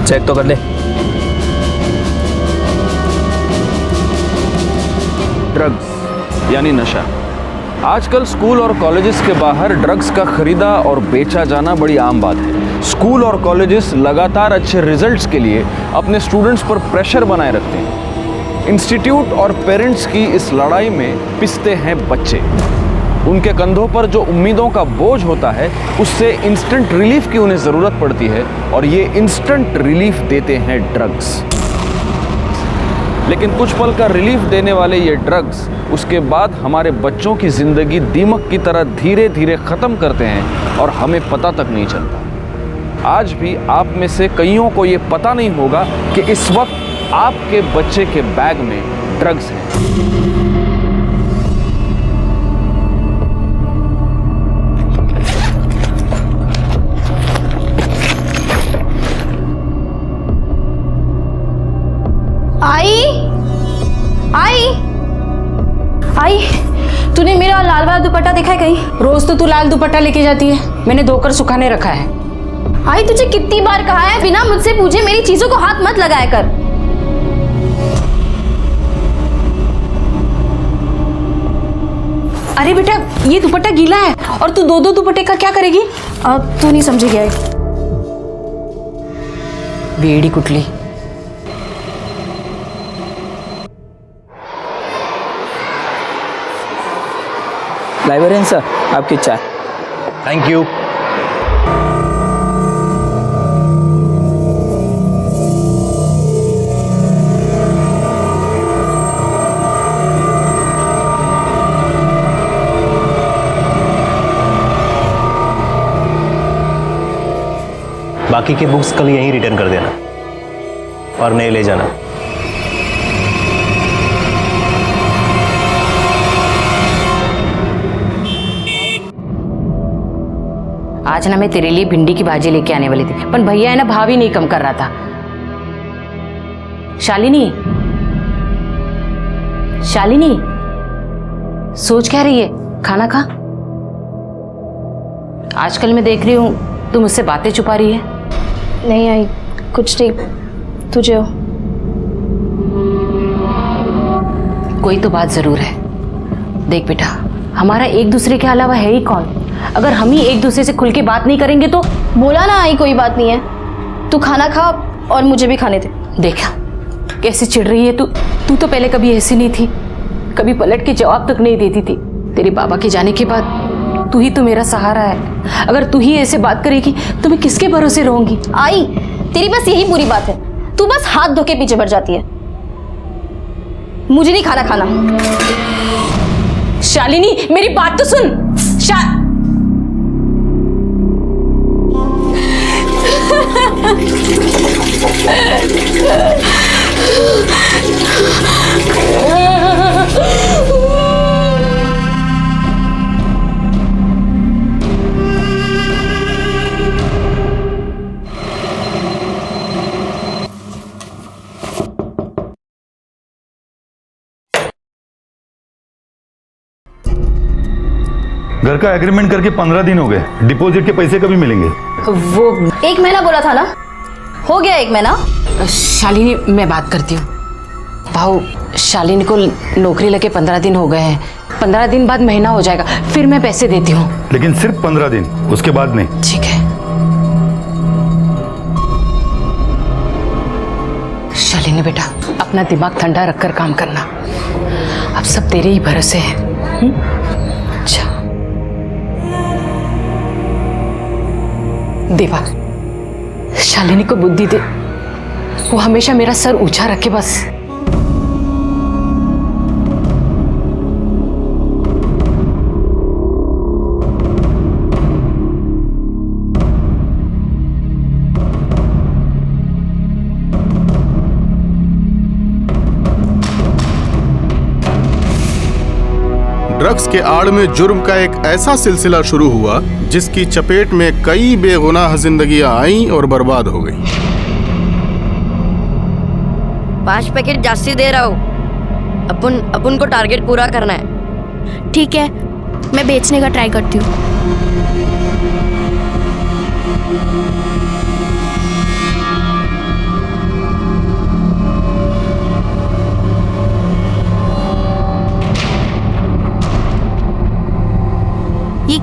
Check तो कर ले। ड्रग्स यानी नशा। आजकल स्कूल और कॉलेजेस के बाहर ड्रग्स का खरीदा और बेचा जाना बड़ी आम बात है। स्कूल और कॉलेजेस लगातार अच्छे रिजल्ट्स के लिए अपने स्टूडेंट्स पर प्रेशर बनाए रखते हैं। इंस्टीट्यूट और पेरेंट्स की इस लड़ाई में पिसते हैं बच्चे। उनके कंधों पर जो उम्मीदों का बोझ होता है उससे इंस्टेंट रिलीफ की उन्हें ज़रूरत पड़ती है और ये इंस्टेंट रिलीफ देते हैं ड्रग्स। लेकिन कुछ पल का रिलीफ देने वाले ये ड्रग्स उसके बाद हमारे बच्चों की ज़िंदगी दीमक की तरह धीरे धीरे ख़त्म करते हैं और हमें पता तक नहीं चलता। आज भी आप में से कईयों को ये पता नहीं होगा कि इस वक्त आपके बच्चे के बैग में ड्रग्स हैं। आई, तूने मेरा लाल वाला दुपट्टा देखा है कहीं? रोज तो तू लाल दुपट्टा लेके जाती है, मैंने धोकर सुखाने रखा है। आई, तुझे कितनी बार कहा है बिना मुझसे पूछे मेरी चीजों को हाथ मत लगाया कर। अरे बेटा, ये दुपट्टा गीला है और तू दो दुपट्टे का क्या करेगी? अब तू नहीं समझेगी आई। वेड़ी कुटली। लाइब्रेरियन सर, आपकी चाय। Thank you. बाकी के बुक्स कल यहीं रिटर्न कर देना और नए ले जाना। आज ना मैं तेरे लिए भिंडी की भाजी लेके आने वाली थी, पर भैया है ना भाव ही नहीं कम कर रहा था। शालिनी, शालिनी, सोच क्या रही है? खाना खा। आजकल मैं देख रही हूँ तू मुझसे बातें छुपा रही है। नहीं आई, कुछ नहीं, तुझे हो। कोई तो बात जरूर है। देख बेटा, हमारा एक दूसरे के अलावा है ही कौन? अगर हम ही एक दूसरे से खुल के बात नहीं करेंगे तो। बोला ना आई, कोई बात नहीं है। तू खाना खा और मुझे भी खाने दे। देखा कैसे चिढ़ रही है तू। तू तो पहले कभी ऐसी नहीं थी, कभी पलट के जवाब तक नहीं देती थी। तेरे बाबा के जाने के बाद तू ही तो मेरा सहारा है। अगर तू ही ऐसे बात करेगी तो मैं किसके भरोसे रहूंगी? आई, तेरी बस यही पूरी बात है। तू बस हाथ धो के पीछे बढ़ जाती है। मुझे नहीं खाना खाना। शालिनी, मेरी बात तो सुन। घर का एग्रीमेंट करके 15 दिन हो गए, डिपॉजिट के पैसे कभी मिलेंगे? वो 1 महीना बोला था ना, हो गया 1 महीना। शालिनी, मैं बात करती हूँ। भाऊ, शालिनी को नौकरी लगे 15 दिन हो गए हैं। 15 दिन बाद महीना हो जाएगा, फिर मैं पैसे देती हूँ। लेकिन सिर्फ 15 दिन, उसके बाद नहीं। ठीक है। शालिनी बेटा, अपना दिमाग ठंडा रखकर काम करना। अब सब तेरे ही भरोसे है। अच्छा देवा, शालिनी को बुद्धि दे। वो हमेशा मेरा सर ऊंचा रखे बस। ड्रग्स के आड़ में जुर्म का एक ऐसा सिलसिला शुरू हुआ जिसकी चपेट में कई बेगुनाह जिंदगियां आईं और बर्बाद हो गई। 5 पैकेट जास्ती दे रहा हूँ। अपन को टारगेट पूरा करना है। ठीक है, मैं बेचने का ट्राई करती हूँ।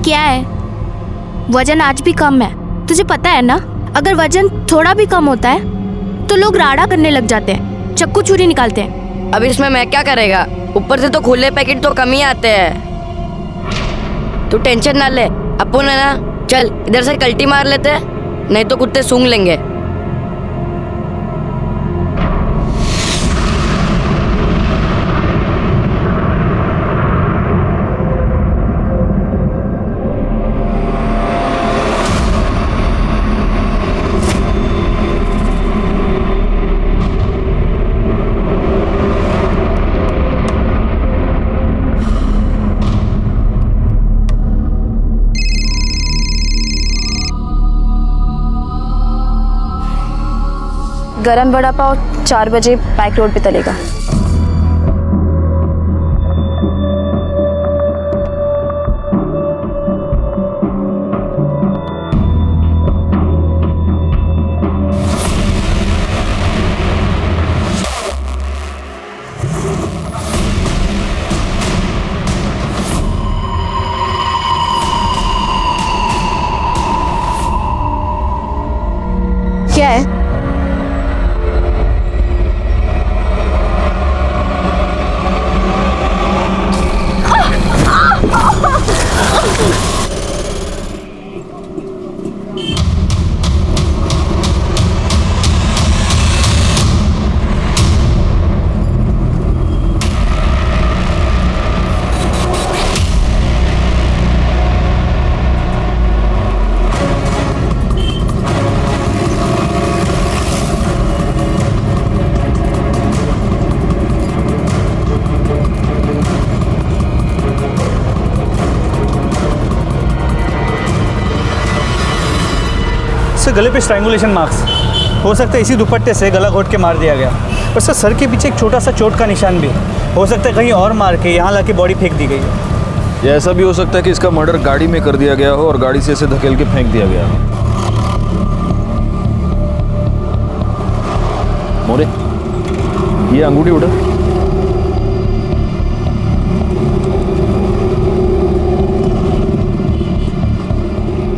क्या है? वजन आज भी कम है, तुझे पता है ना? अगर वजन थोड़ा भी कम होता है तो लोग राड़ा करने लग जाते हैं, चक्कू छुरी निकालते हैं। अब इसमें मैं क्या करेगा? ऊपर से तो खुले पैकेट तो कम ही आते हैं। तू टेंशन ना ले, अपन है ना, चल इधर से कल्टी मार लेते हैं, नहीं तो कुत्ते सूंघ लेंगे। गरम वड़ा पाव 4 बजे पैक रोड पे तलेगा। क्या है? सर गले पे स्ट्रैंगुलेशन मार्क्स, हो सकता है इसी दुपट्टे से गला घोट के मार दिया गया। और सर के पीछे एक छोटा सा चोट का निशान भी है, हो सकता है कहीं और मार के यहाँ लाके बॉडी फेंक दी गई है। या ऐसा भी हो सकता है कि इसका मर्डर गाड़ी में कर दिया गया हो और गाड़ी से इसे धकेल के फेंक दिया गया हो। मोरे, ये अंगूठी उठा।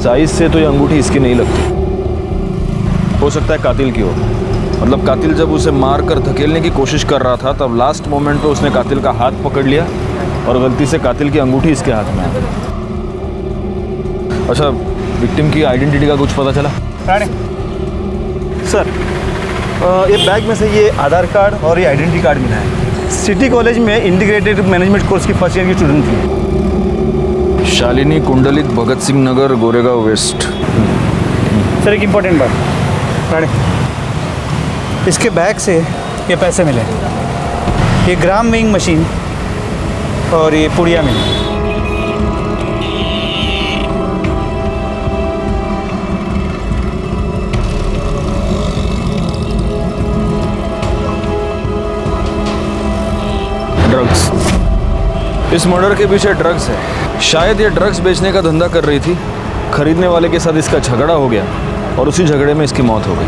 साइज से तो ये अंगूठी इसकी नहीं लगती, हो सकता है कातिल की हो। मतलब कातिल जब उसे मार कर धकेलने की कोशिश कर रहा था तब लास्ट मोमेंट पे उसने कातिल का हाथ पकड़ लिया और गलती से कातिल की अंगूठी इसके हाथ में आ गई। अच्छा, विक्टिम की आइडेंटिटी का कुछ पता चला? राणे सर, ये बैग में से ये आधार कार्ड और ये आइडेंटिटी कार्ड मिला है। सिटी कॉलेज में इंटीग्रेटेड मैनेजमेंट कोर्स की फर्स्ट ईयर की स्टूडेंट थी। शालिनी कुंडलिक, भगत सिंह नगर, गोरेगांव वेस्ट। सर एक इम्पोर्टेंट बात, राणे इसके बैग से ये पैसे मिले, ये ग्राम वेइंग मशीन और ये पुड़िया मिली। ड्रग्स, इस मर्डर के पीछे ड्रग्स है। शायद ये ड्रग्स बेचने का धंधा कर रही थी, खरीदने वाले के साथ इसका झगड़ा हो गया और उसी झगड़े में इसकी मौत हो गई।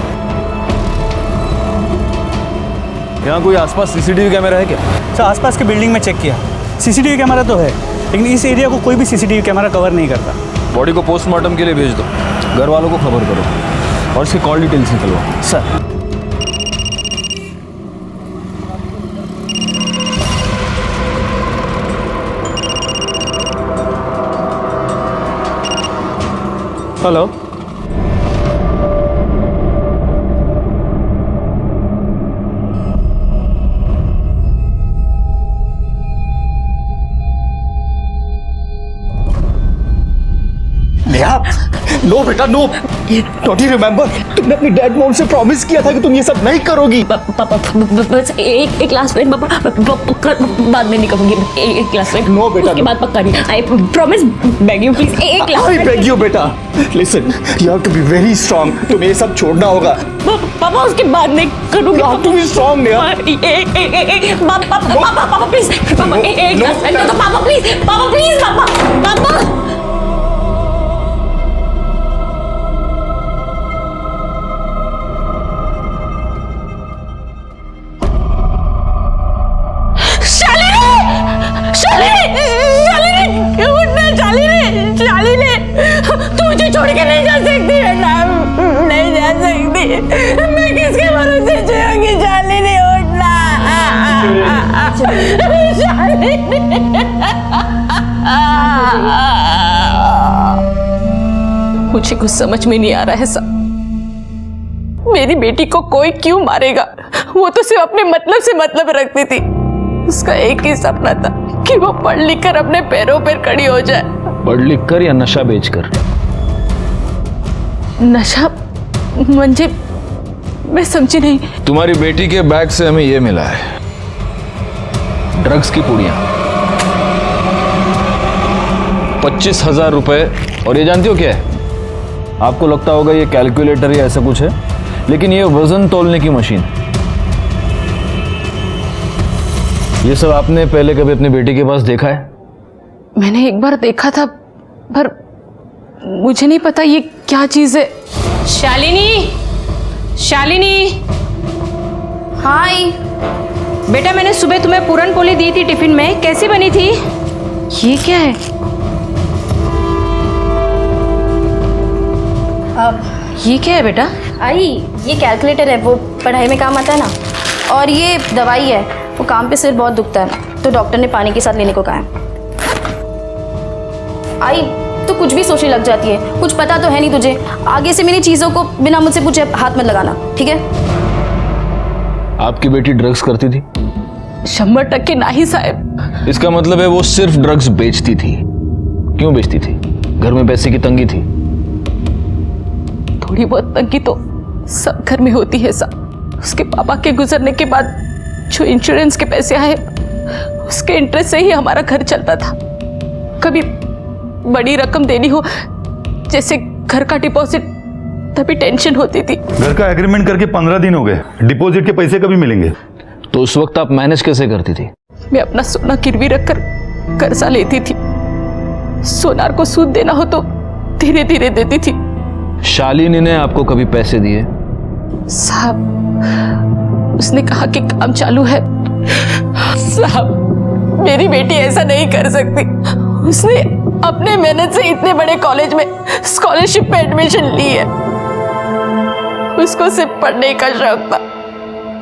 यहाँ कोई आसपास सीसीटीवी कैमरा है क्या? सर आसपास के बिल्डिंग में चेक किया, सीसीटीवी कैमरा तो है, लेकिन इस एरिया को कोई भी सीसीटीवी कैमरा कवर नहीं करता। बॉडी को पोस्टमार्टम के लिए भेज दो, घर वालों को खबर करो और इसकी कॉल डिटेल्स निकलवाओ। सर हेलो, नो बेटा नो, डोंट यू रिमेम्बर, तुमने अपनी डैड मॉम से प्रॉमिस किया था कि तुम ये सब नहीं करोगी। बस एक क्लास में बाद में नहीं कहूंगी, एक क्लास में। नो बेटा, उसके बाद पक्का नहीं। I promise, beg you please, एक क्लास। आई बेग यू बेटा, listen, you have to be very strong, तुम्हें ये सब छोड़ना होगा। पापा उसके बाद नहीं करूंगी। You have to be strong यार। पापा प्लीज, पापा एक क्लास में तो पापा प्लीज, पापा प्लीज, पापा। शालिनी, शालिनी, शालिनी, उठना, शालिनी, शालिनी। मैं किसके भरोसे जियूंगी? शालिनी उठना, मुझे कुछ समझ में नहीं आ रहा है सब। मेरी बेटी को कोई क्यों मारेगा? वो तो सिर्फ अपने मतलब से मतलब रखती थी। उसका एक ही सपना था कि वो पढ़ लिख कर अपने पैरों पर खड़ी हो जाए। पढ़ लिख कर या नशा बेचकर? नशा म्हणजे मैं समझी नहीं। तुम्हारी बेटी के बैग से हमें ये मिला है, ड्रग्स की पुड़ियां, 25,000 रुपए। और ये जानती हो क्या है? आपको लगता होगा ये कैलकुलेटर या ऐसा कुछ है, लेकिन ये वजन तोलने की मशीन। ये सब आपने पहले कभी अपनी बेटी के पास देखा है? मैंने एक बार देखा था, पर मुझे नहीं पता ये क्या चीज है। शालिनी, शालिनी। हाय बेटा, मैंने सुबह तुम्हें पूरन पोली दी थी टिफिन में, कैसी बनी थी? ये क्या है? ये क्या है बेटा? आई, ये कैलकुलेटर है, वो पढ़ाई में काम आता है ना। और ये दवाई है, वो काम पे सिर बहुत दुखता है तो डॉक्टर ने पानी के साथ लेने को कहा है। आई, तो कुछ भी सोचने लग जाती है, कुछ पता तो है नहीं तुझे। आगे से मेरी चीज़ों को बिना मुझसे पूछे हाथ मत लगाना, ठीक है? आपकी बेटी ड्रग्स करती थी? 100% नहीं साहब। इसका मतलब है वो सिर्फ ड्रग्स बेचती थी। क्यों बेचती थी? घर में पैसे की तंगी थी? थोड़ी बहुत तंगी तो सब घर में होती है साहब। उसके पापा के गुजरने के बाद जो इंश्योरेंस के पैसे आए, उसके इंटरेस्ट से ही हमारा घर चलता था। कभी बड़ी रकम देनी हो, जैसे घर का डिपॉजिट, तभी टेंशन होती थी। घर का एग्रीमेंट करके 15 दिन हो गए, डिपॉजिट के पैसे कभी मिलेंगे? तो उस वक्त आप मैनेज कैसे करती थी? मैं अपना सोना गिरवी रखकर कर्जा लेती थी। सोनार को सूद देना हो तो धीरे धीरे देती थी। शालिनी ने आपको कभी पैसे दिए? साहब, उसने कहा कि काम चालू है। साहब, मेरी बेटी ऐसा नहीं कर सकती। उसने अपने मेहनत से इतने बड़े कॉलेज में स्कॉलरशिप पे एडमिशन ली है। उसको सिर्फ पढ़ने का शौक था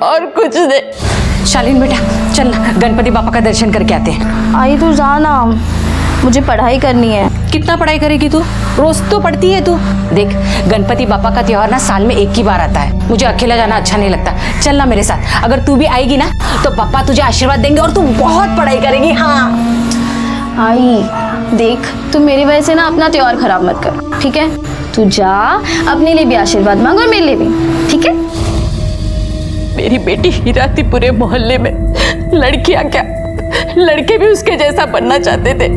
और कुछ नहीं। शालीन बेटा, चल गणपति बापा का दर्शन करके आते हैं। आई तू जाना, मुझे पढ़ाई करनी है। कितना पढ़ाई करेगी तू? रोज तो पढ़ती है तू। देख, गणपति बापा का त्योहार ना साल में एक ही बार आता है। मुझे अकेला जाना अच्छा नहीं लगता। चल ना मेरे साथ। अगर तू भी आएगी ना तो पापा तुझे आशीर्वाद देंगे और तू बहुत पढ़ाई करेगी। हाँ आई देख, तू मेरी वजह से ना अपना त्योहार खराब मत कर, ठीक है? तू जा, अपने लिए भी आशीर्वाद मांग और मेरे लिए भी, ठीक है? मेरी बेटी हीरा थी पूरे मोहल्ले में। लड़कियां क्या, लड़के भी उसके जैसा बनना चाहते थे।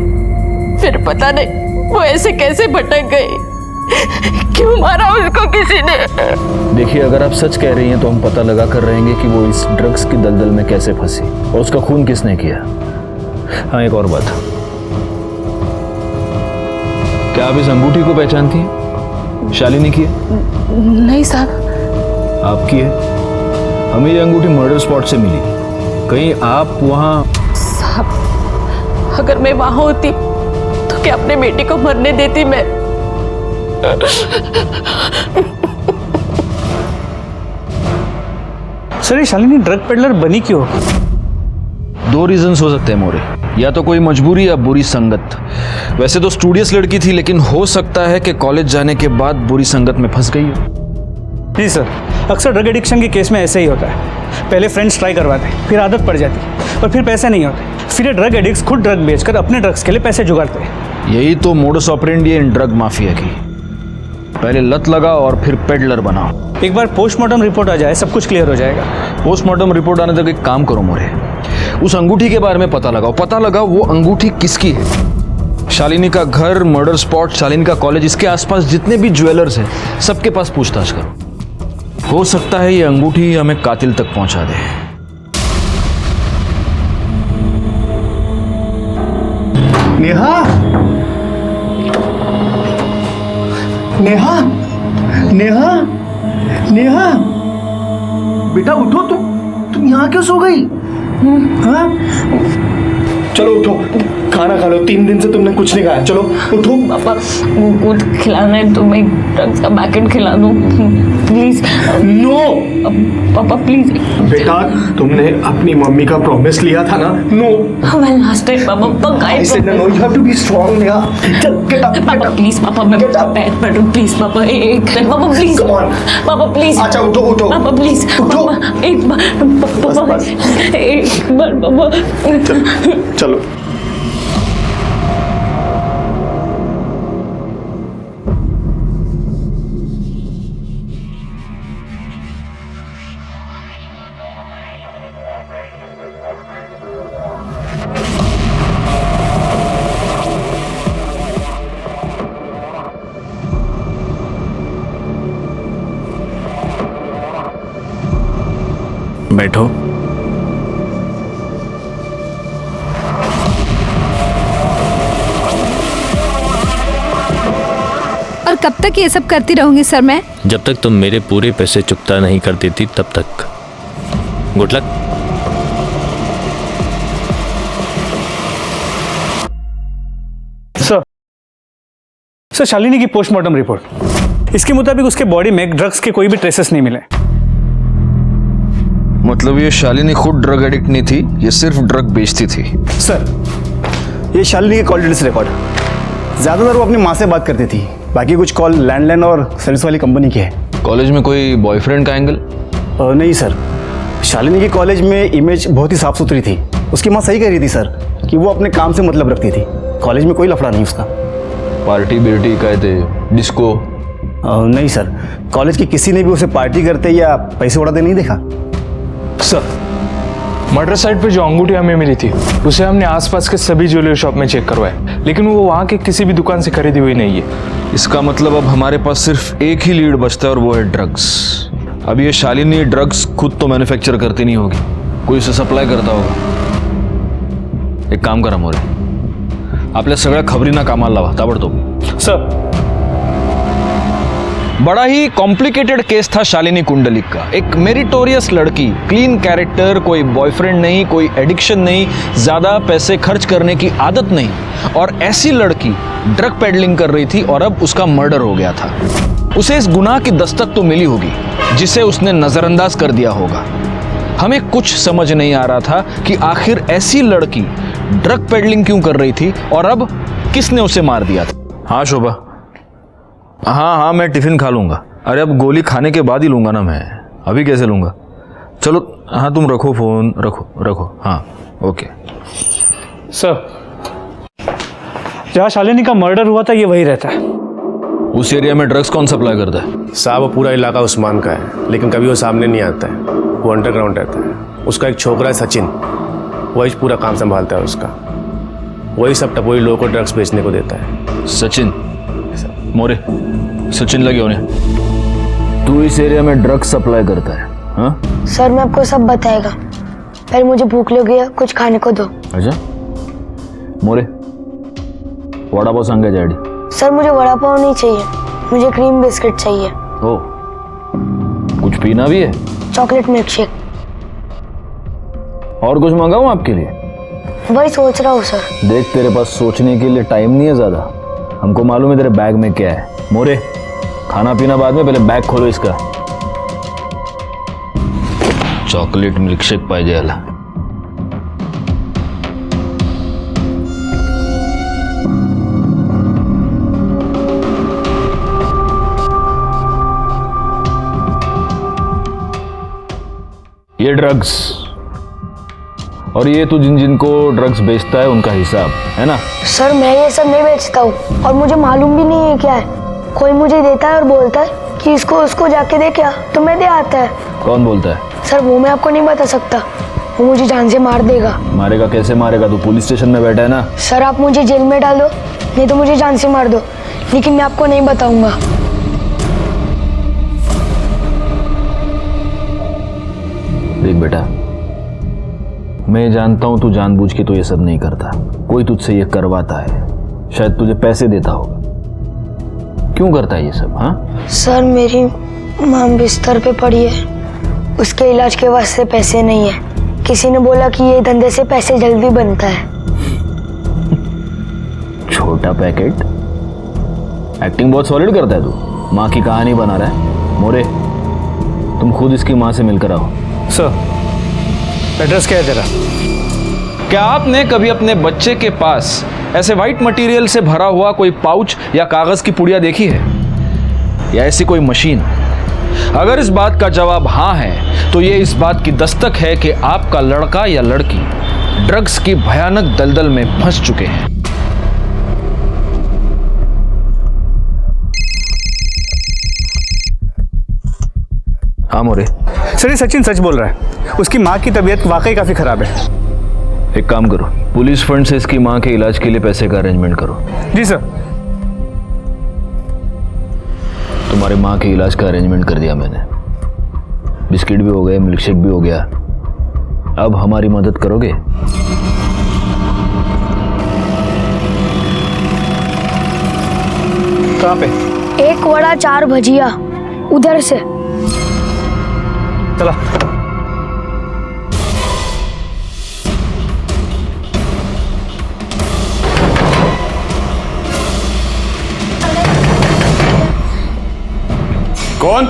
फिर पता नहीं वो ऐसे कैसे भटक गई। क्यों मारा उसको किसी ने? देखिए, अगर आप सच कह रही हैं तो हम पता लगा कर रहेंगे कि वो इस ड्रग्स की दलदल में कैसे फंसी और उसका खून किसने किया। हाँ, एक और बात, क्या आप इस अंगूठी को पहचानती हैं? शालिनी की है? नहीं साहब। आपकी है? हमें ये अंगूठी मर्डर स्पॉट से मिली। कहीं आप वहां? साहब, अगर मैं वहां होती तो क्या अपने बेटी को मरने देती मैं? सर, ये शालिनी ड्रग पेडलर बनी क्यों? दो रीजंस हो सकते हैं मोरे। या तो कोई मजबूरी या बुरी संगत। वैसे तो स्टूडियस लड़की थी, लेकिन हो सकता है कि कॉलेज जाने के बाद बुरी संगत में फंस गई हो। जी सर, अक्सर ड्रग एडिक्शन के केस में ऐसे ही होता है। पहले फ्रेंड्स ट्राई करवाते हैं, फिर आदत पड़ जाती है और फिर पैसे नहीं होते। फिर ये ड्रग एडिक्ट्स खुद ड्रग बेचकर अपने ड्रग्स के लिए पैसे जुगाड़ते हैं। यही तो मोडस ऑपरेंडी है इन ड्रग माफिया की। पहले लत लगाओ और फिर पेडलर बनाओ। एक बार पोस्टमार्टम रिपोर्ट आ जाए, सब कुछ क्लियर हो जाएगा। पोस्टमार्टम रिपोर्ट आने तक एक काम करो मोरे, उस अंगूठी के बारे में पता लगाओ वो अंगूठी किसकी है। शालिनी का घर, मर्डर स्पॉट, शालिनी का कॉलेज, इसके आसपास जितने भी ज्वेलर्स हैं सबके पास पूछताछ करो। हो सकता है ये अंगूठी हमें कातिल तक पहुंचा दे। नेहा, नेहा, नेहा, नेहा, बेटा उठो। तुम यहाँ क्यों सो गई? हाँ? चलो उठो, खाना खा लो। 3 दिन से तुमने कुछ नहीं खाया, चलो उठो। पापा कुछ खिलाना है तो मैं ड्रग्स का पैकेट खिला दूं प्लीज। नो पापा प्लीज। बेटा, तुमने अपनी मम्मी का प्रॉमिस लिया था ना। नो मैं लास्ट टाइम पापा I said no, you have to be strong, Neha. चल get up, पापा प्लीज, पापा मैं पैर पड़ूं प्लीज, पापा एक पापा प्लीज, Come on. पापा प्लीज। अच्छा उठो उठो पापा प्लीज, उठो। पापा एक बार, पापा एक बार पापा। चलो। बैठो। और कब तक ये सब करती रहूंगी सर मैं? जब तक तुम मेरे पूरे पैसे चुकता नहीं कर देती तब तक। Good luck. सर शालिनी की पोस्टमार्टम रिपोर्ट, इसके मुताबिक उसके बॉडी में ड्रग्स के कोई भी ट्रेसेस नहीं मिले। मतलब ये शालिनी खुद ड्रग एडिक्ट नहीं थी, ये सिर्फ ड्रग बेचती थी। सर ये शालिनी के कॉल डिटेल्स रिकॉर्ड। ज़्यादातर वो अपनी माँ से बात करती थी, बाकी कुछ कॉल लैंडलाइन और सेल्स वाली कंपनी की है। कॉलेज में कोई बॉयफ्रेंड का एंगल? नहीं सर, शालिनी की कॉलेज में इमेज बहुत ही साफ सुथरी थी। उसकी माँ सही कह रही थी सर कि वो अपने काम से मतलब रखती थी, कॉलेज में कोई लफड़ा नहीं उसका। पार्टी बिर्टी कहते, डिस्को? नहीं सर, कॉलेज की किसी ने भी उसे पार्टी करते या पैसे उड़ाते नहीं देखा। सर मर्डर साइट पे जो अंगूठी हमें मिली थी उसे हमने आसपास के सभी ज्वेलरी शॉप में चेक करवाया, लेकिन वो वहाँ के किसी भी दुकान से खरीदी हुई नहीं है। इसका मतलब अब हमारे पास सिर्फ एक ही लीड बचता है और वो है ड्रग्स। अब ये शालिनी ड्रग्स खुद तो मैन्युफैक्चर करती नहीं होगी, कोई उसे सप्लाई करता होगा। एक काम करा मोरे, आपल्या सगळ्या खबरींना कामाला लावा ताबडतोब। सर बड़ा ही कॉम्प्लिकेटेड केस था शालिनी कुंडलिक का। एक मेरिटोरियस लड़की, क्लीन कैरेक्टर, कोई बॉयफ्रेंड नहीं, कोई एडिक्शन नहीं, ज्यादा पैसे खर्च करने की आदत नहीं, और ऐसी लड़की ड्रग पेडलिंग कर रही थी और अब उसका मर्डर हो गया था। उसे इस गुनाह की दस्तक तो मिली होगी जिसे उसने नजरअंदाज कर दिया होगा। हमें कुछ समझ नहीं आ रहा था कि आखिर ऐसी लड़की ड्रग पेडलिंग क्यों कर रही थी और अब किसने उसे मार दिया था। हाँ शोभा, हाँ मैं टिफिन खा लूंगा। अरे अब गोली खाने के बाद ही लूंगा ना मैं, अभी कैसे लूंगा? चलो हाँ तुम रखो फोन, रखो। हाँ ओके। सर जहाँ शालिनी का मर्डर हुआ था ये वही रहता है। उस एरिया में ड्रग्स कौन सप्लाई करता है? साहब वो पूरा इलाका उस्मान का है, लेकिन कभी वो सामने नहीं आता है, वो अंडरग्राउंड रहता है। उसका एक छोकरा है सचिन, वही पूरा काम संभालता है उसका। वही सब टपोरी लोगों को ड्रग्स बेचने को देता है। सचिन मोरे, सचिन लगे होने। तू इस एरिया में ड्रग्स सप्लाई करता है? हाँ सर मैं आपको सब बताएगा, पहले मुझे भूख लगी है, कुछ खाने को दो। अच्छा मोरे, वड़ा पाव सांगे डैडी। सर मुझे वड़ा पाव नहीं चाहिए, मुझे क्रीम बिस्किट चाहिए। ओ, कुछ पीना भी है? Chocolate milk shake. और कुछ मंगाऊं आपके लिए? वही सोच रहा हूँ सर। देख तेरे पास सोचने के लिए टाइम नहीं है ज्यादा, हमको मालूम है तेरे बैग में क्या है। मोरे खाना पीना बाद में, पहले बैग खोलो इसका। चॉकलेट मिल्क शेक पाहिजे याला। ये ड्रग्स, और ये तो जिन जिनको ड्रग्स बेचता है उनका हिसाब है ना? सर मैं ये सब नहीं बेचता हूँ और मुझे मालूम भी नहीं है क्या है। कोई मुझे देता है और बोलता है कि इसको उसको जाके दे क्या, तो मैं दे आता है। कौन बोलता है? सर वो मैं आपको नहीं बता सकता, वो मुझे जान से मार देगा। मारेगा? कैसे मारेगा? तू पुलिस स्टेशन में बैठा है ना। सर आप मुझे जेल में डालो, नहीं तो मुझे जान से मार दो, लेकिन मैं आपको नहीं बताऊंगा। देख बेटा, मैं जानता हूं तू जानबूझ के तो ये सब नहीं करता, कोई तुझसे ये करवाता है, शायद तुझे पैसे देता होगा। क्यों करता है ये सब? हाँ सर मेरी माँ बिस्तर पे पड़ी है, उसके इलाज के वास्ते पैसे नहीं है। किसी ने बोला कि ये धंधे से पैसे जल्दी बनता है। छोटा पैकेट? एक्टिंग बहुत सॉलिड करता है तू। माँ की कहानी बना रहा है। मोरे, तुम खुद इसकी माँ से मिलकर आओ। सर, एड्रेस क्या है तेरा? क्या आपने कभी अपने बच्चे के पास ऐसे वाइट मटेरियल से भरा हुआ कोई पाउच या कागज की पुड़िया देखी है, या ऐसी कोई मशीन? अगर इस बात का जवाब हाँ है तो ये इस बात की दस्तक है कि आपका लड़का या लड़की ड्रग्स की भयानक दलदल में फंस चुके हैं। हाँ मोरे। सर, ये सचिन सच बोल रहा है। उसकी माँ की तबीयत वाकई काफी खराब है। एक काम करो, पुलिस फंड से इसकी माँ के इलाज के लिए पैसे का अरेंजमेंट करो। जी सर। तुम्हारे माँ के इलाज का अरेंजमेंट कर दिया मैंने। बिस्किट भी हो गए, मिल्कशेक भी हो गया। अब हमारी मदद करोगे? कहाँ पे? 1 वड़ा 4 भजिया, उधर से। चला। कौन?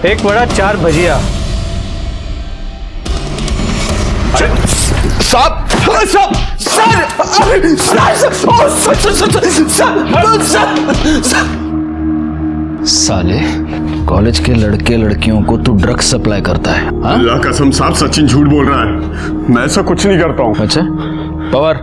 1 वड़ा 4 भजिया। साले, कॉलेज के लड़के लड़कियों को तू ड्रग्स सप्लाई करता है? अल्लाह कसम साहब, सचिन झूठ बोल रहा है। मैं ऐसा कुछ नहीं करता हूँ। अच्छा, पवार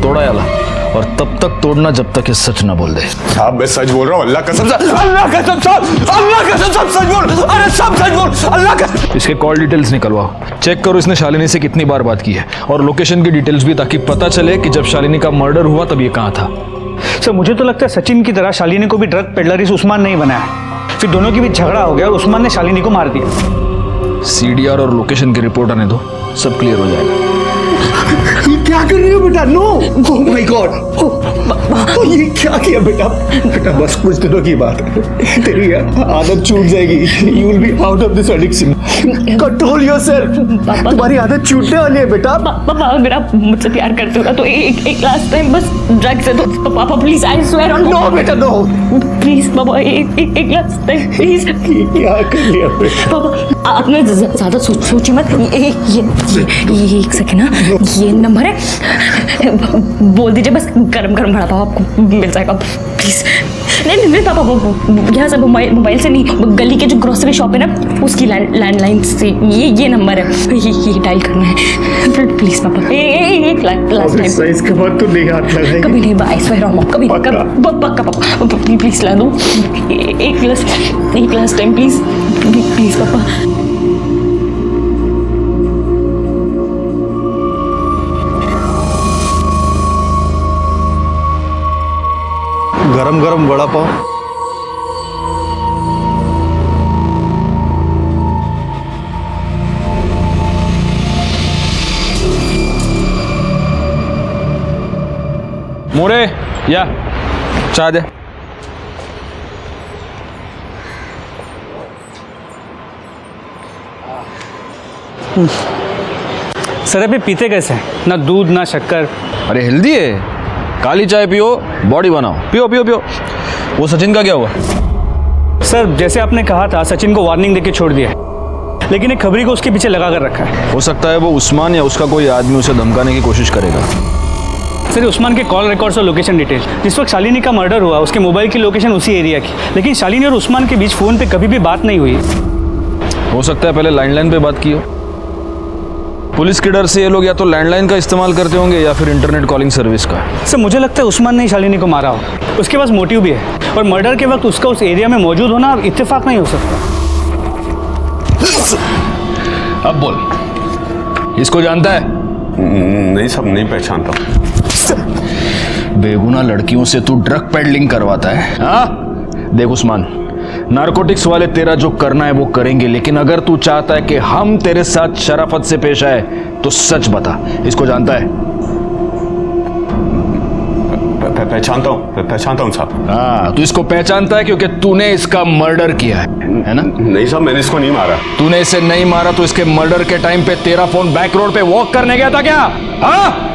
तोड़ा याला, और तब तक तोड़ना जब तक ये सच ना बोल दे। साहब मैं सच बोल रहा हूँ, अल्लाह कसम साहब, अल्लाह कसम साहब, अल्लाह कसम साहब, सच बोल। अरे सब सच बोल, अल्लाह कसम। इसके कॉल डिटेल्स निकलवाओ, चेक करो इसने शालिनी से कितनी बार बात की है, और लोकेशन की डिटेल्स भी, ताकि पता चले कि जब शालिनी का मर्डर हुआ तब ये कहाँ था। सर, मुझे तो लगता है सचिन की तरह शालिनी को भी ड्रग पेडलर इस उस्मान नहीं बनाया। फिर दोनों के बीच झगड़ा हो गया और उस्मान ने शालिनी को मार दिया। सीडीआर और लोकेशन की रिपोर्ट आने दो, सब क्लियर हो जाएगा। ये क्या कर रही हो बेटा? नो, ओह माय गॉड, ये क्या किया बेटा? बेटा बस कुछ दिनों की बात है, तेरी आदत छूट जाएगी। You will be out of this addiction. Control yourself. तुम्हारी आदत छूटने वाली है बेटा। पापा, अगर आप मुझसे प्यार करते हो ना तो एक लास्ट टाइम बस ड्रग से दो पापा, please, I swear on. No बेटा, नो प्लीज पापा, एक लास्ट टाइम प्लीज। क्या कर लिया बेटा? पापा, आपने ज्यादा सोची मत। ये एक सेकंड ना, ये नंबर है, बोल दीजिए बस। गरम गरम भरा पापा आपको मिल जाएगा, प्लीज। नहीं पापा, वो यहाँ से मोबाइल से नहीं, गली के जो ग्रोसरी शॉप है ना, उसकी लैंडलाइन से ये नंबर है, ये डायल करना है। प्लीज पापा, एक लास्ट टाइम। इसके बाद तो नहीं हाथ लगाएगी कभी नहीं, आई स्वेयर ऑन, कभी पक्का पापा, प्लीज ला दो एक लास्ट टाइम, प्लीज पापा। गरम गरम वड़ा पाव। मोरे, या चाय दे। सर, अभी पीते कैसे हैं? ना दूध ना शक्कर। अरे हेल्दी है, काली चाय पियो, बॉडी बनाओ। पियो पियो पियो। वो सचिन का क्या हुआ? सर, जैसे आपने कहा था, सचिन को वार्निंग देके छोड़ दिया, लेकिन एक खबरी को उसके पीछे लगा कर रखा है। हो सकता है वो उस्मान या उसका कोई आदमी उसे धमकाने की कोशिश करेगा। सर, उस्मान के कॉल रिकॉर्ड्स और लोकेशन डिटेल, जिस वक्त शालिनी का मर्डर हुआ उसके मोबाइल की लोकेशन उसी एरिया की, लेकिन शालिनी और उस्मान के बीच फोन पे कभी भी बात नहीं हुई। हो सकता है पहले लैंडलाइन पे बात की हो। पुलिस के डर से ये लोग या तो लैंडलाइन का इस्तेमाल करते होंगे या फिर इंटरनेट कॉलिंग सर्विस का। सर, मुझे लगता है उस्मान ने ही शालिनी को मारा हो। उसके पास मोटिव भी है, और मर्डर के वक्त उसका उस एरिया में मौजूद होना इत्तेफाक नहीं हो सकता। अब बोल, इसको जानता है? नहीं सब नहीं पहचानता। बेगुनाह लड़कियों से तू ड्रग पेडलिंग करवाता है? हाँ, देख उस्मान, नारकोटिक्स वाले तेरा जो करना है वो करेंगे, लेकिन अगर तू चाहता है कि हम तेरे साथ शराफत से पेश आए तो सच बता, इसको जानता है? पहचानता हूँ साहब। हाँ, तू इसको पहचानता है क्योंकि तूने इसका मर्डर किया है ना? नहीं साहब, मैंने इसको नहीं मारा। तूने इसे नहीं मारा तो इसके मर्डर के टाइम पे तेरा फोन बैक रोड पे वॉक करने गया था क्या? हाँ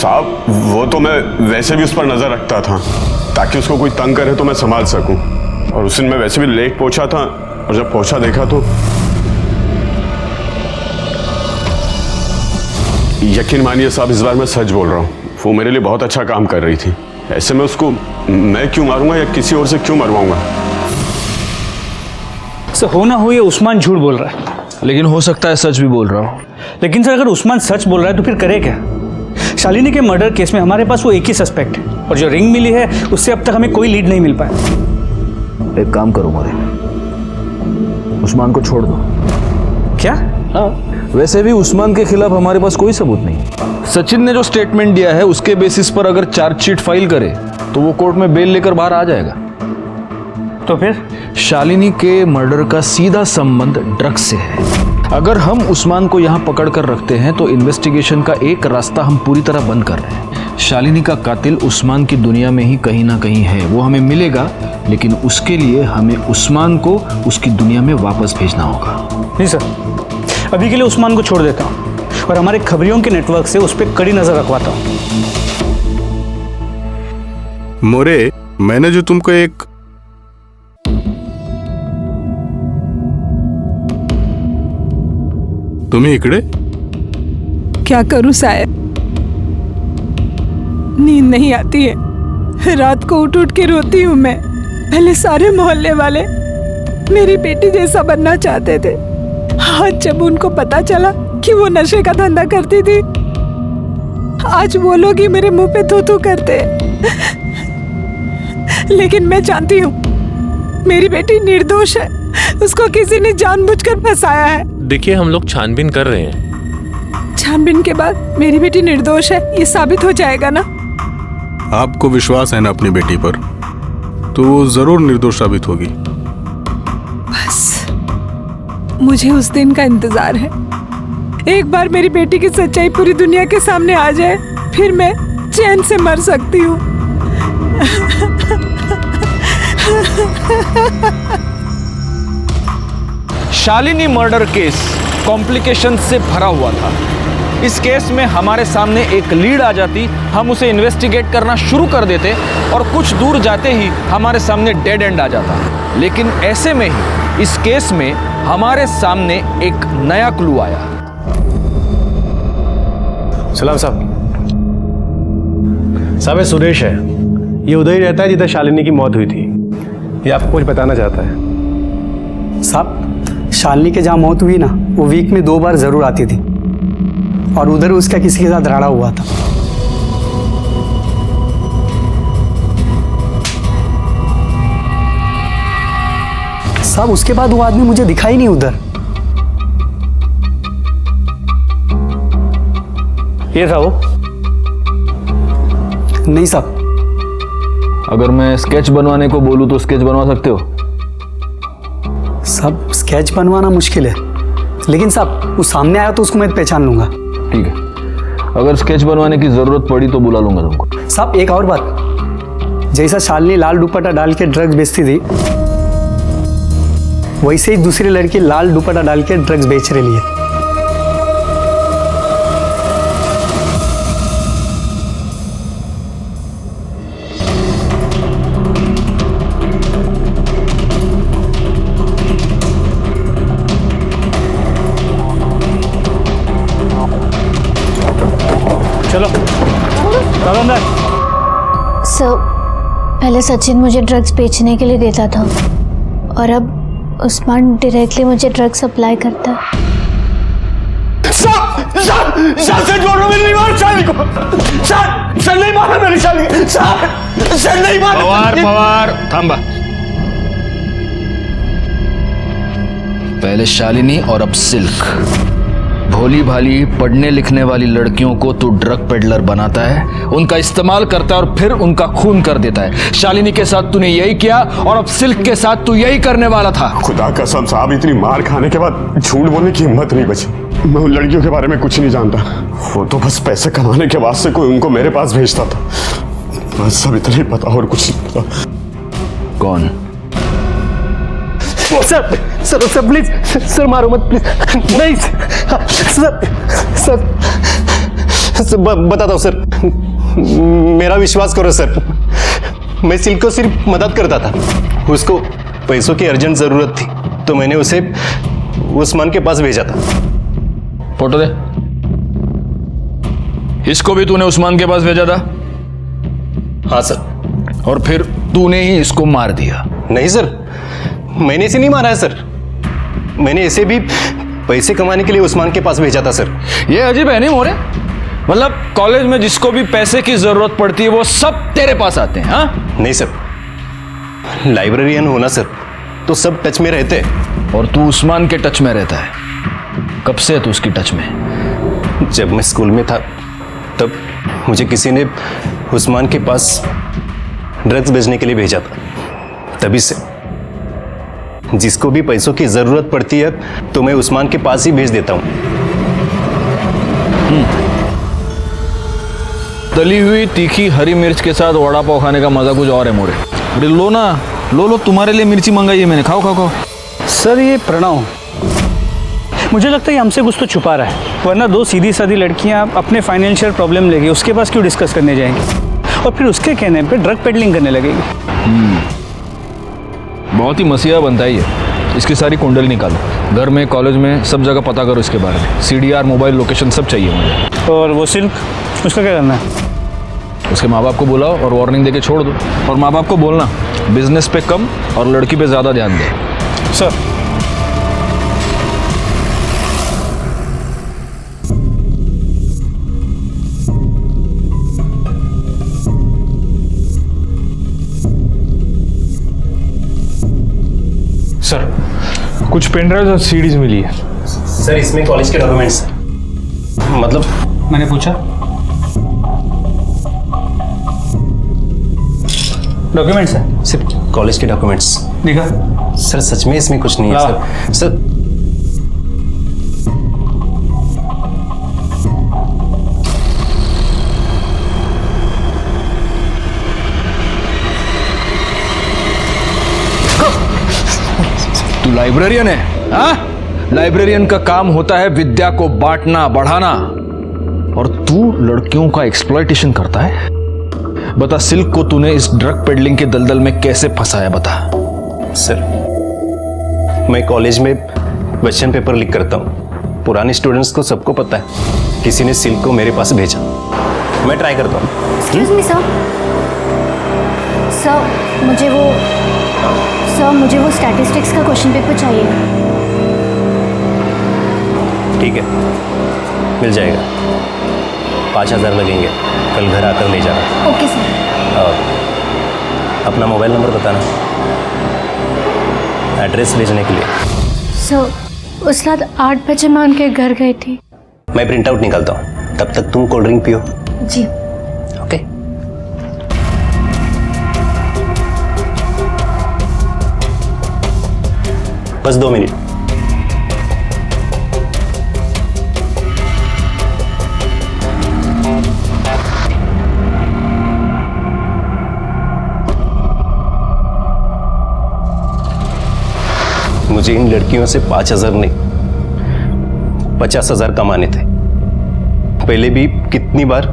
साहब वो तो मैं वैसे भी उस पर नजर रखता था ताकि उसको कोई तंग करे तो मैं संभाल सकूं। और उस दिन मैं वैसे भी लेट पहुंचा था और जब पहुंचा देखा तो यकीन मानिए साहब, इस बार मैं सच बोल रहा हूँ, वो मेरे लिए बहुत अच्छा काम कर रही थी। ऐसे में उसको मैं क्यों मारूंगा या किसी और से क्यों मरवाऊंगा? सर हो ना हो ये उस्मान झूठ बोल रहा है। लेकिन हो सकता है सच भी बोल रहा हूँ। लेकिन सर अगर उस्मान सच बोल रहा है तो फिर करे क्या? शालिनी के मर्डर केस में हमारे पास वो एक ही सस्पेक्ट है और जो रिंग मिली है उससे अब तक हमें कोई लीड नहीं मिल पाया। एक काम करो मोरे, उस्मान को छोड़ दो। क्या? हाँ, वैसे भी उस्मान के खिलाफ हमारे पास कोई सबूत नहीं। सचिन ने जो स्टेटमेंट दिया है उसके बेसिस पर अगर चार्जशीट फाइल करे तो वो कोर्ट में बेल लेकर बाहर आ जाएगा। तो फिर शालिनी के मर्डर का सीधा संबंध ड्रग्स से है। अगर हम उस्मान को यहाँ पकड़ कर रखते हैं तो इन्वेस्टिगेशन का एक रास्ता हम पूरी तरह बंद कर रहे हैं। शालिनी का कातिल उस्मान की दुनिया में ही कहीं ना कहीं है, वो हमें मिलेगा, लेकिन उसके लिए हमें उस्मान को उसकी दुनिया में वापस भेजना होगा। नहीं सर, अभी के लिए उस्मान को छोड़ देता हूँ और हमारे खबरियों के नेटवर्क से उस पर कड़ी नजर रखवाता हूँ। मोरे, मैंने जो तुमको एक तुम्हें इकड़े क्या करूं साहब, नींद नहीं आती है, रात को उठ उठ के रोती हूँ मैं। पहले सारे मोहल्ले वाले मेरी बेटी जैसा बनना चाहते थे, आज जब उनको पता चला कि वो नशे का धंधा करती थी, आज वो लोग ही मेरे मुंह पे थू थू करते। लेकिन मैं जानती हूँ मेरी बेटी निर्दोष है, उसको किसी ने जानबूझकर फंसाया है। देखिए हम लोग छानबीन कर रहे हैं। छानबीन के बाद मेरी बेटी निर्दोष है ये साबित हो जाएगा ना? आपको विश्वास है ना अपनी बेटी पर, तो वो जरूर निर्दोष साबित होगी। बस मुझे उस दिन का इंतजार है। एक बार मेरी बेटी की सच्चाई पूरी दुनिया के सामने आ जाए, फिर मैं चैन से मर सकती हूँ। शालिनी मर्डर केस कॉम्प्लिकेशन से भरा हुआ था। इस केस में हमारे सामने एक लीड आ जाती, हम उसे इन्वेस्टिगेट करना शुरू कर देते और कुछ दूर जाते ही हमारे सामने डेड एंड आ जाता। लेकिन ऐसे में ही इस केस में हमारे सामने एक नया क्लू आया। सलाम साहब। साहब ये सुरेश है, ये उधर ही रहता है जिधर शालिनी की मौत हुई थी। ये आपको कुछ बताना चाहता है। साहब शालिनी के जहाँ मौत हुई ना, वो वीक में 2 बार जरूर आती थी और उधर उसका किसी के साथ झगड़ा हुआ था। साहब उसके बाद वो आदमी मुझे दिखाई नहीं उधर। ये था वो? नहीं साहब। अगर मैं स्केच बनवाने को बोलूं तो स्केच बनवा सकते हो? साहब स्केच बनवाना मुश्किल है, लेकिन साहब वो सामने आया तो उसको मैं पहचान लूंगा। ठीक है, अगर स्केच बनवाने की जरूरत पड़ी तो बुला लूंगा तुमको। साहब एक और बात, जैसा शालिनी लाल दुपट्टा डाल के ड्रग्स बेचती थी, वैसे ही दूसरी लड़की लाल दुपट्टा डाल के ड्रग्स बेच रही है। चलो सर, पहले सचिन मुझे ड्रग्स बेचने के लिए देता था और अब उस्मान डायरेक्टली मुझे ड्रग्स सप्लाई करता है। सर जोड़ रहा हूं, नहीं मार शालिनी को। सर नहीं मारा मेरी शालिनी। सर नहीं मारा। पवार थांबा। पहले शालिनी और अब सिल्क। भोली भाली पढ़ने लिखने वाली लड़कियों को तू ड्रग पेडलर बनाता है, उनका इस्तेमाल करता है और फिर उनका खून कर देता है। शालिनी के साथ तूने यही किया और अब सिल्क के साथ तू यही करने वाला था। खुदा कसम साहब, इतनी मार खाने के बाद झूठ बोलने की हिम्मत नहीं बची। मैं उन लड़कियों के बारे में कुछ नहीं जानता, वो तो बस पैसे कमाने के वास्ते कोई उनको मेरे पास भेजता था, बस सब इतना ही पता और कुछ नहीं पता। कौन? Sir sir sir please sir मारो मत प्लीज। नहीं सर सर बताता हूँ सर, मेरा विश्वास करो सर, मैं सिल्क को सिर्फ मदद करता था। उसको पैसों की अर्जेंट जरूरत थी तो मैंने उसे उस्मान के पास भेजा था। फोटो दे। इसको भी तूने उस्मान के पास भेजा था? हाँ सर। और फिर तूने ही इसको मार दिया? नहीं सर, मैंने इसे नहीं मारा है सर, मैंने इसे भी पैसे कमाने के लिए उस्मान के पास भेजा था सर। ये अजीब है नहीं मोरे? मतलब कॉलेज में जिसको भी पैसे की जरूरत पड़ती है वो सब तेरे पास आते हैं? हाँ नहीं सर, लाइब्रेरियन होना सर तो सब टच में रहते हैं। और तू उस्मान के टच में रहता है? कब से है तू उसकी टच में? जब मैं स्कूल में था तब मुझे किसी ने उस्मान के पास ड्रग्स बेचने के लिए भेजा था। तभी से जिसको भी पैसों की जरूरत पड़ती है तो मैं उस्मान के पास ही भेज देता हूं। तली हुई तीखी हरी मिर्च के साथ वड़ा पाव खाने का मजा कुछ और है मोरे। अरे लो ना, लो तुम्हारे लिए मिर्ची मंगाई है मैंने, खाओ खाओ खाओ। सर ये प्रणव, मुझे लगता है हमसे कुछ तो छुपा रहा है, वरना दो सीधी सादी लड़कियां अपने फाइनेंशियल प्रॉब्लम लेके उसके पास क्यों डिस्कस करने जाएंगी और फिर उसके कहने पे ड्रग पेडलिंग करने लगेगी। बहुत ही मसीहा बनता ही है। इसकी सारी कुंडली निकालो, घर में कॉलेज में सब जगह पता करो इसके बारे में। CDR मोबाइल लोकेशन सब चाहिए मुझे। और वो सिल्क, उसका क्या करना है? उसके माँ बाप को बुलाओ और वार्निंग देके छोड़ दो। और माँ बाप को बोलना बिजनेस पे कम और लड़की पे ज़्यादा ध्यान दे। सर सर कुछ पेन ड्राइव और सीडीज मिली है। सर इसमें कॉलेज के डॉक्यूमेंट्स, मतलब मैंने पूछा डॉक्यूमेंट्स है? सिर्फ कॉलेज के डॉक्यूमेंट्स। दिखा सर, सच में इसमें कुछ नहीं है सर। सर तू लाइब्रेरियन है? हाँ, लाइब्रेरियन का काम होता है विद्या को बांटना बढ़ाना, और तू लड़कियों का एक्सप्लॉयटेशन करता है। बता, सिल्क को तूने इस ड्रग पेडलिंग के दलदल में कैसे फंसाया, बता। सर मैं कॉलेज में क्वेश्चन पेपर लीक करता हूँ, पुराने स्टूडेंट्स को सबको पता है। किसी ने सिल्क को मेरे पास भेजा, मैं ट्राई करता हूँ। एक्सक्यूज मी सर, मुझे वो स्टैटिस्टिक्स का क्वेश्चन पेपर चाहिए। ठीक है, मिल जाएगा। 5000 लगेंगे, कल घर आकर ले जाना। Okay sir. और अपना मोबाइल नंबर बताना, एड्रेस भेजने के लिए। सर उस रात 8 बजे मैं उनके घर गई थी। मैं प्रिंट आउट निकालता हूँ, तब तक तुम कोल्ड ड्रिंक पियो। जी ओके। बस 2 मिनट। मुझे इन लड़कियों से 5000 नहीं 50,000 कमाने थे। पहले भी कितनी बार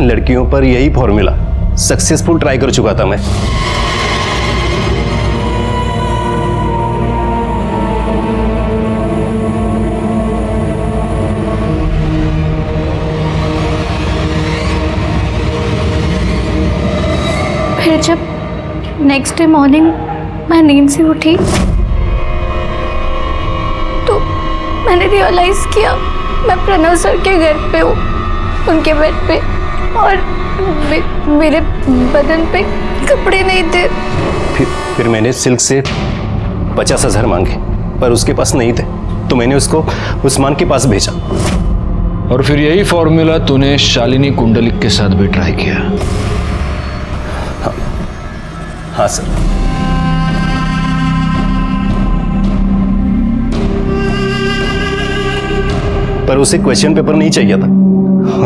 लड़कियों पर यही फॉर्मूला सक्सेसफुल ट्राई कर चुका था मैं। फिर जब नेक्स्ट डे मॉर्निंग मैं नींद से उठी तो मैंने रियलाइज किया मैं प्रणव सर के घर पे हूँ, उनके बेड पे, और मेरे बदन पे कपड़े नहीं थे। फिर मैंने सिल्क से 50,000 मांगे, पर उसके पास नहीं थे, तो मैंने उसको उस्मान के पास भेजा। और फिर यही फॉर्मूला तूने शालिनी कुंडलिक के साथ भी ट्राई किया? हाँ सर। पर उसे क्वेश्चन पेपर नहीं चाहिए था,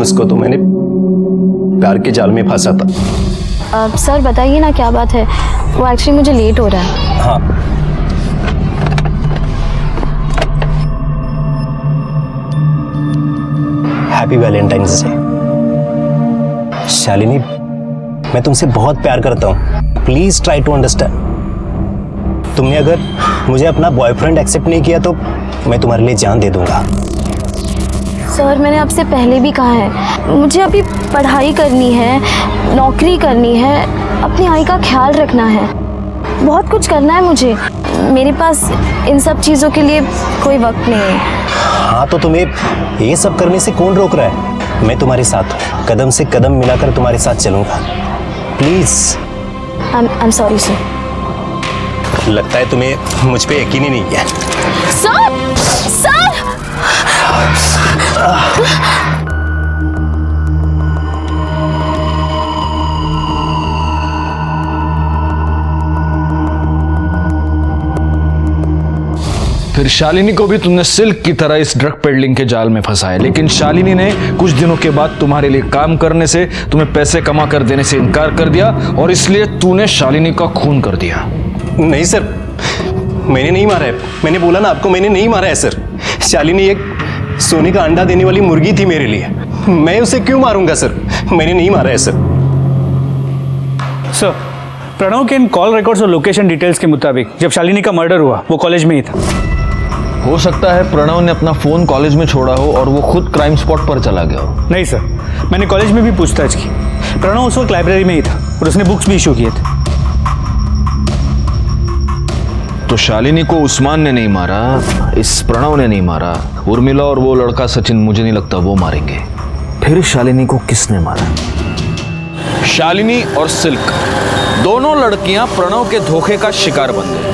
उसको तो मैंने प्यार के जाल में फंसा था। सर बताइए ना क्या बात है, वो एक्चुअली मुझे लेट हो रहा है। हाँ, हैप्पी वैलेंटाइंस डे। शालिनी, मैं तुमसे बहुत प्यार करता हूँ, प्लीज ट्राई टू अंडरस्टैंड। तुमने अगर मुझे अपना बॉयफ्रेंड एक्सेप्ट नहीं किया तो मैं तुम्हारे लिए जान दे दूंगा। सर, मैंने आपसे पहले भी कहा है, मुझे अभी पढ़ाई करनी है, नौकरी करनी है, अपनी आई का ख्याल रखना है, बहुत कुछ करना है मुझे। मेरे पास इन सब चीज़ों के लिए कोई वक्त नहीं है। हाँ, तो तुम्हें ये सब करने से कौन रोक रहा है? मैं तुम्हारे साथ हूँ, कदम से कदम मिलाकर तुम्हारे साथ चलूंगा। Please. I am sorry sir. लगता है तुम्हें मुझ पे यकीन ही नहीं है। सर! सर! फिर शालिनी को भी तुमने सिल्क की तरह इस ड्रग पेडलिंग के जाल में फंसाया, लेकिन शालिनी ने कुछ दिनों के बाद तुम्हारे लिए काम करने से, तुम्हें पैसे कमा कर देने से इनकार कर दिया और इसलिए तूने शालिनी का खून कर दिया। नहीं सर, मैंने नहीं मारा है। मैंने बोला ना आपको, मैंने नहीं मारा है सर। शालिनी एक सोने का अंडा देने वाली मुर्गी थी मेरे लिए, मैं उसे क्यों मारूंगा सर? मैंने नहीं मारा है सर। सर, प्रणव के इन कॉल रिकॉर्ड्स और लोकेशन डिटेल्स के मुताबिक जब शालिनी का मर्डर हुआ वो कॉलेज में ही था। हो सकता है प्रणव ने अपना फोन कॉलेज में छोड़ा हो और वो खुद क्राइम स्पॉट पर चला गया हो। नहीं सर, मैंने कॉलेज में भी पूछताछ की, प्रणव उस वक्त लाइब्रेरी में ही था और उसने बुक्स भी इशू किए थे। तो शालिनी को उस्मान ने नहीं मारा, इस प्रणव ने नहीं मारा, उर्मिला और वो लड़का सचिन मुझे नहीं लगता वो मारेंगे। फिर शालिनी को किसने मारा? शालिनी और सिल्क दोनों लड़कियां प्रणव के धोखे का शिकार बन गई।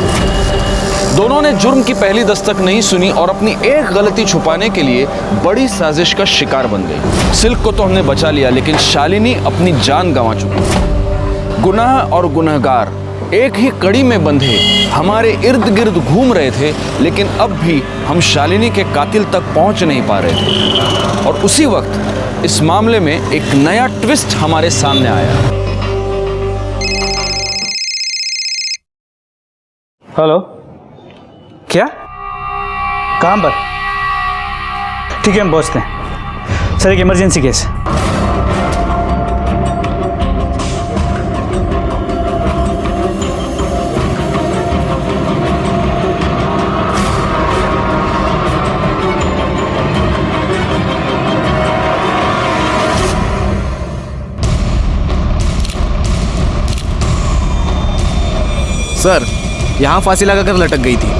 दोनों ने जुर्म की पहली दस्तक नहीं सुनी और अपनी एक गलती छुपाने के लिए बड़ी साजिश का शिकार बन गई। सिल्क को तो हमने बचा लिया, लेकिन शालिनी अपनी जान गंवा चुकी। गुनाह और गुनहगार एक ही कड़ी में बंधे हमारे इर्द गिर्द घूम रहे थे, लेकिन अब भी हम शालिनी के कातिल तक पहुंच नहीं पा रहे थे। और उसी वक्त इस मामले में एक नया ट्विस्ट हमारे सामने आया। हेलो, क्या? कहाँ पर? ठीक है, हम पहुँचते हैं। सर, एक इमरजेंसी केस है। सर, यहाँ फांसी लगाकर लटक गई थी।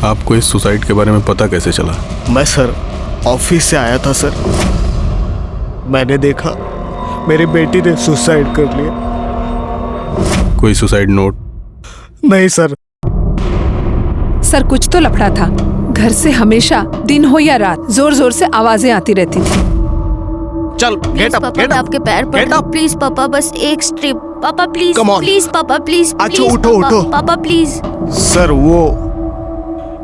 आपको इस सुसाइड के बारे में पता कैसे चला? मैं सर ऑफिस से आया था सर, मैंने देखा मेरी बेटी ने सुसाइड कर लिया। कोई सुसाइड नोट? नहीं सर। सर, कुछ तो लफड़ा था। घर से हमेशा दिन हो या रात जोर जोर से आवाजें आती रहती थी। चल, गेट अप, पापा, मैं आपके पैर पड़ता हूं, प्लीज पापा, बस एक स्ट्रिप पापा, प्लीज प्लीज पापा, प्लीज अच्छा उठो उठो पापा प्लीज। सर, वो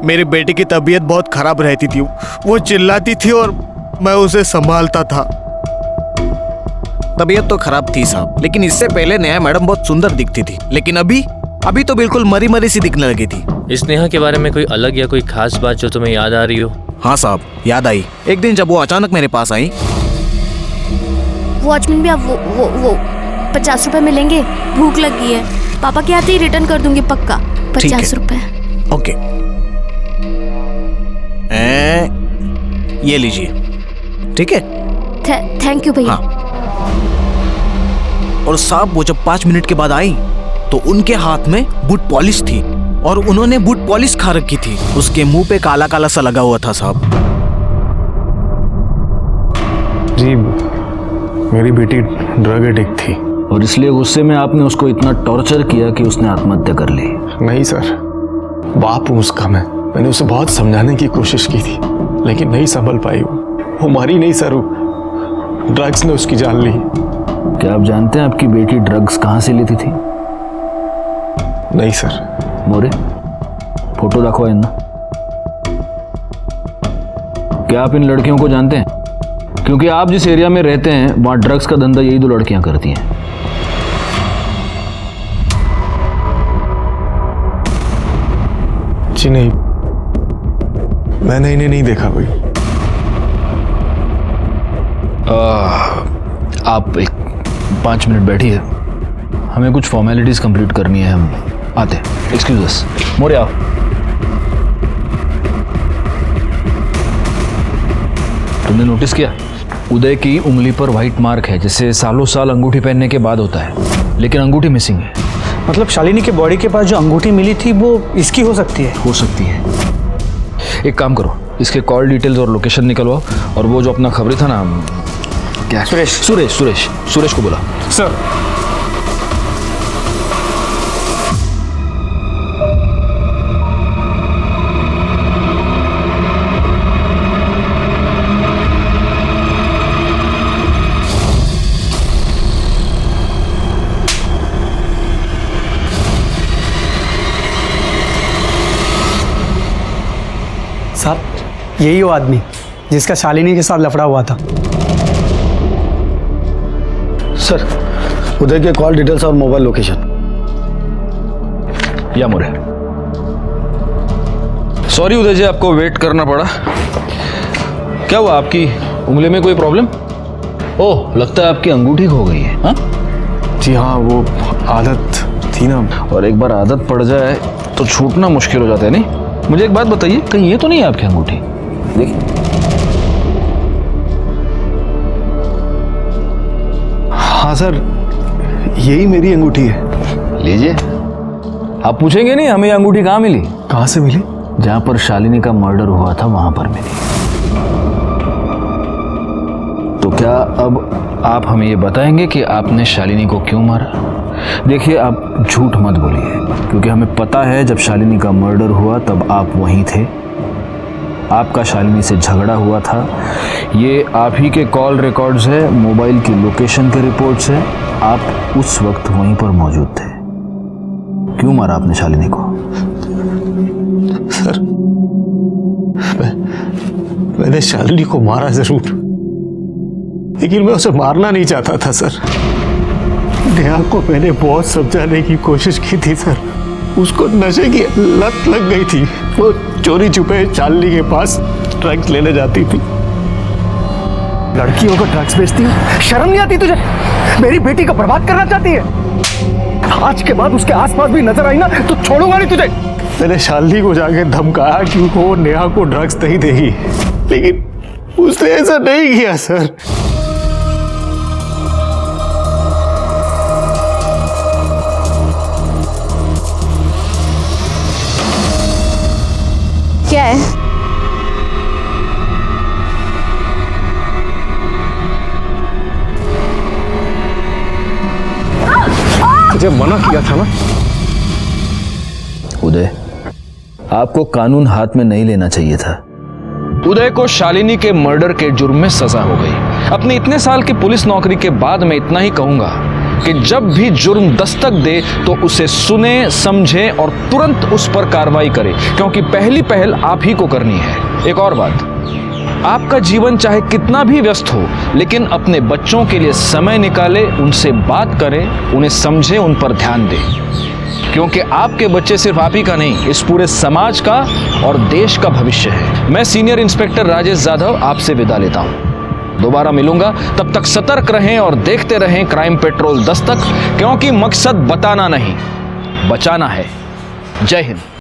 मेरी बेटी की तबीयत बहुत खराब रहती थी, वो चिल्लाती थी और मैं उसे संभालता था। तबीयत तो खराब थी साहब, लेकिन इससे पहले नेहा मैडम बहुत सुंदर दिखती थी, लेकिन अभी तो बिल्कुल मरी मरी सी दिखने लगी थी। इस नेहा के बारे में कोई अलग या कोई खास बात जो तुम्हें याद आ रही हो? हाँ साहब, याद आई। एक दिन जब वो अचानक मेरे पास आई। वॉचमैन भी आप वो 50 रुपए मिलेंगे, भूख लगी है, पापा के आते ही रिटर्न कर दूंगी पक्का। 50 रुपए। ओके, ये लीजिए, ठीक है? थैंक यू भैया। और साहब, वो जब 5 मिनट के बाद आई तो उनके हाथ में बूट पॉलिश थी और उन्होंने बूट पॉलिश खा रखी थी। उसके मुंह पे काला काला सा लगा हुआ था साहब। जी, मेरी बेटी ड्रग एडिक्ट थी और इसलिए गुस्से में आपने उसको इतना टॉर्चर किया कि उसने आत्महत्या कर ली। नहीं सर, बाप हूँ उसका। मैंने उसे बहुत समझाने की कोशिश की थी, लेकिन नहीं संभल पाई। वो मारी नहीं सर, ड्रग्स ने उसकी जान ली। क्या आप जानते हैं आपकी बेटी ड्रग्स कहाँ से लेती थी? नहीं सर। मोरे, फोटो दाखवा इन्ना। क्या आप इन लड़कियों को जानते हैं? क्योंकि आप जिस एरिया में रहते हैं वहां ड्रग्स का धंधा यही 2 लड़कियां करती हैं। जी नहीं, मैंने इन्हें नहीं देखा कोई। आप एक 5 मिनट बैठिए, हमें कुछ फॉर्मेलिटीज कंप्लीट करनी है, हम आते हैं। एक्सक्यूज अस। मोरे आओ। तुमने नोटिस किया उदय की उंगली पर व्हाइट मार्क है, जिससे सालों साल अंगूठी पहनने के बाद होता है, लेकिन अंगूठी मिसिंग है। मतलब शालिनी के बॉडी के पास जो अंगूठी मिली थी वो इसकी हो सकती है? हो सकती है। एक काम करो, इसके कॉल डिटेल्स और लोकेशन निकलवाओ, और वो जो अपना खबरी था ना, क्या, सुरेश को बुला। सर। साहब, यही वो आदमी जिसका शालिनी के साथ लफड़ा हुआ था। सर, उदय के कॉल डिटेल्स और मोबाइल लोकेशन। या मोरे। सॉरी उदय जी, आपको वेट करना पड़ा। क्या हुआ, आपकी उंगली में कोई प्रॉब्लम? ओह, लगता है आपकी अंगूठी खो गई है। हाँ जी हाँ, वो आदत थी ना, और एक बार आदत पड़ जाए तो छूटना मुश्किल हो जाता है। नहीं, मुझे एक बात बताइए, कहीं ये तो नहीं है आपकी अंगूठी? देखिए। हाँ सर, यही मेरी अंगूठी है। लीजिए। आप पूछेंगे नहीं हमें ये अंगूठी कहाँ मिली? कहाँ से मिली? जहाँ पर शालिनी का मर्डर हुआ था वहां पर मिली। तो क्या अब आप हमें ये बताएंगे कि आपने शालिनी को क्यों मारा? देखिए, आप झूठ मत बोलिए, क्योंकि हमें पता है जब शालिनी का मर्डर हुआ तब आप वहीं थे। आपका शालिनी से झगड़ा हुआ था, ये आप ही के कॉल रिकॉर्ड्स है, मोबाइल की लोकेशन के रिपोर्ट्स है, आप उस वक्त वहीं पर मौजूद थे। क्यों मारा आपने शालिनी को? सर, मैंने शालिनी को मारा जरूर, लेकिन मैं उसे मारना नहीं चाहता था सर। नेहा को मैंने बहुत समझाने की कोशिश की थी सर, उसको नशे की लत लग गई थी। वो चोरी छुपे शालिनी के पास ड्रग्स लेने जाती थी। लड़कियों को ड्रग्स बेचती है, शर्म नहीं आती तुझे? मेरी बेटी को बर्बाद करना चाहती है? आज के बाद उसके आसपास भी नजर आई ना तो छोड़ूंगा नहीं तुझे। मैंने शालिनी को जाके धमकाया कि वो नेहा को ड्रग्स नहीं देगी, लेकिन उसने ऐसा नहीं किया सर। क्या है? तुझे मना किया था ना। उदय, आपको कानून हाथ में नहीं लेना चाहिए था। उदय को शालिनी के मर्डर के जुर्म में सजा हो गई। अपने इतने साल की पुलिस नौकरी के बाद मैं इतना ही कहूंगा कि जब भी जुर्म दस्तक दे तो उसे सुने, समझे और तुरंत उस पर कार्रवाई करे, क्योंकि पहली पहल आप ही को करनी है। एक और बात, आपका जीवन चाहे कितना भी व्यस्त हो, लेकिन अपने बच्चों के लिए समय निकाले, उनसे बात करें, उन्हें समझे, उन पर ध्यान दें, क्योंकि आपके बच्चे सिर्फ आप ही का नहीं, इस पूरे समाज का और देश का भविष्य है। मैं सीनियर इंस्पेक्टर राजेश जाधव आपसे विदा लेता हूं। दोबारा मिलूंगा, तब तक सतर्क रहें और देखते रहें क्राइम पेट्रोल दस्तक, क्योंकि मकसद बताना नहीं, बचाना है। जय हिंद।